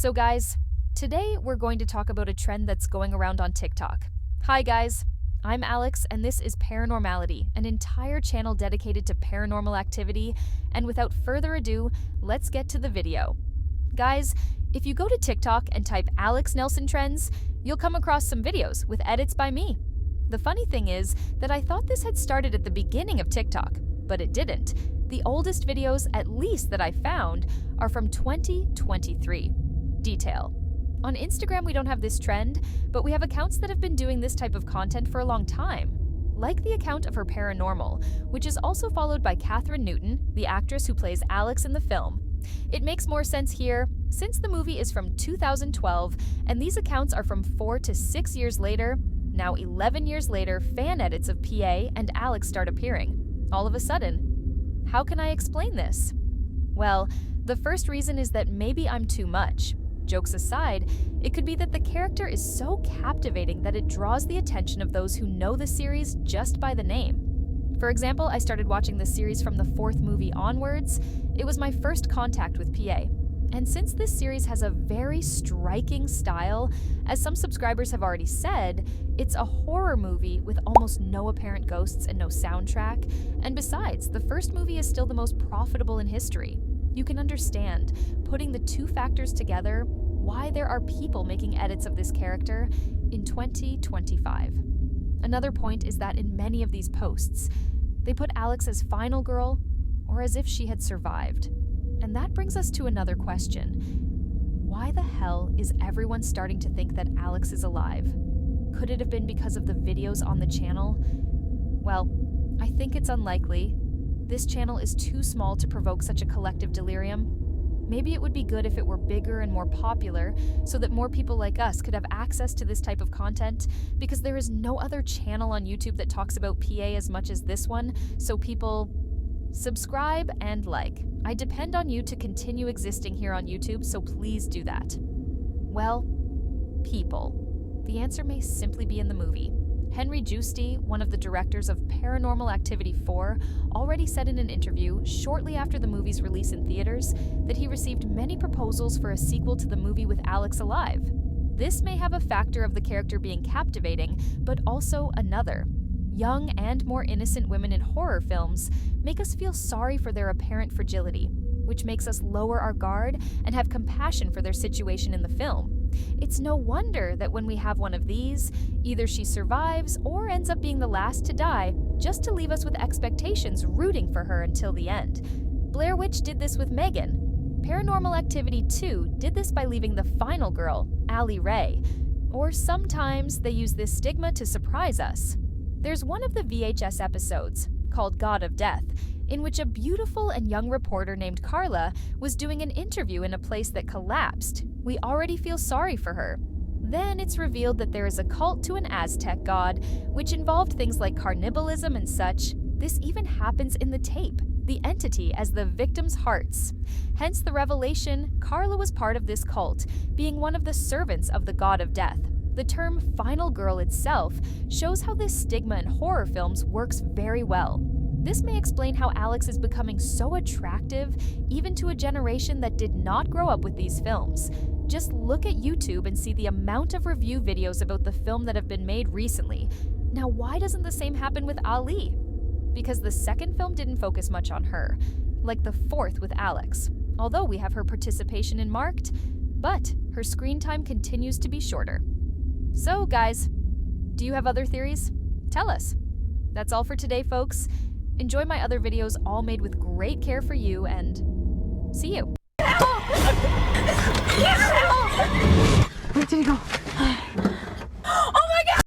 So guys, today we're going to talk about a trend that's going around on TikTok. Hi guys, I'm Alex and this is Paranormality, an entire channel dedicated to paranormal activity, and without further ado, let's get to the video. Guys, if you go to TikTok and type Alex Nelson Trends, you'll come across some videos with edits by me. The funny thing is that I thought this had started at the beginning of TikTok, but it didn't. The oldest videos, at least that I found, are from 2023. Detail. On Instagram we don't have this trend, but we have accounts that have been doing this type of content for a long time. Like the account of her Paranormal, which is also followed by Catherine Newton, the actress who plays Alex in the film. It makes more sense here, since the movie is from 2012, and these accounts are from 4 to 6 years later. Now 11 years later, fan edits of PA and Alex start appearing. All of a sudden. How can I explain this? Well, the first reason is that maybe I'm too much. Jokes aside, it could be that the character is so captivating that it draws the attention of those who know the series just by the name. For example, I started watching the series from the 4th movie onwards. It was my first contact with PA. And since this series has a very striking style, as some subscribers have already said, it's a horror movie with almost no apparent ghosts and no soundtrack. And besides, the first movie is still the most profitable in history. You can understand, putting the two factors together, why there are people making edits of this character in 2025. Another point is that in many of these posts, they put Alex as final girl or as if she had survived. And that brings us to another question. Why the hell is everyone starting to think that Alex is alive? Could it have been because of the videos on the channel? Well, I think it's unlikely. This channel is too small to provoke such a collective delirium. Maybe it would be good if it were bigger and more popular so that more people like us could have access to this type of content, because there is no other channel on YouTube that talks about PA as much as this one, so people subscribe and like. I depend on you to continue existing here on YouTube, so please do that. Well, people. The answer may simply be in the movie. Henry Giusti, one of the directors of Paranormal Activity 4, already said in an interview shortly after the movie's release in theaters that he received many proposals for a sequel to the movie with Alex alive. This may have a factor of the character being captivating, but also another. Young and more innocent women in horror films make us feel sorry for their apparent fragility, which makes us lower our guard and have compassion for their situation in the film. It's no wonder that when we have one of these, either she survives or ends up being the last to die, just to leave us with expectations rooting for her until the end. Blair Witch did this with Megan. Paranormal Activity 2 did this by leaving the final girl, Allie Ray. Or sometimes they use this stigma to surprise us. There's one of the VHS episodes, called God of Death, in which a beautiful and young reporter named Carla was doing an interview in a place that collapsed. We already feel sorry for her. Then it's revealed that there is a cult to an Aztec god, which involved things like cannibalism and such. This even happens in the tape, the entity as the victim's hearts. Hence the revelation, Carla was part of this cult, being one of the servants of the God of Death. The term final girl itself shows how this stigma in horror films works very well. This may explain how Alex is becoming so attractive even to a generation that did not grow up with these films. Just look at YouTube and see the amount of review videos about the film that have been made recently. Now, why doesn't the same happen with Ali? Because the second film didn't focus much on her, like the 4th with Alex, although we have her participation in Marked, but her screen time continues to be shorter. So guys, do you have other theories? Tell us. That's all for today, folks. Enjoy my other videos, all made with great care for you, and see you. Where did he go?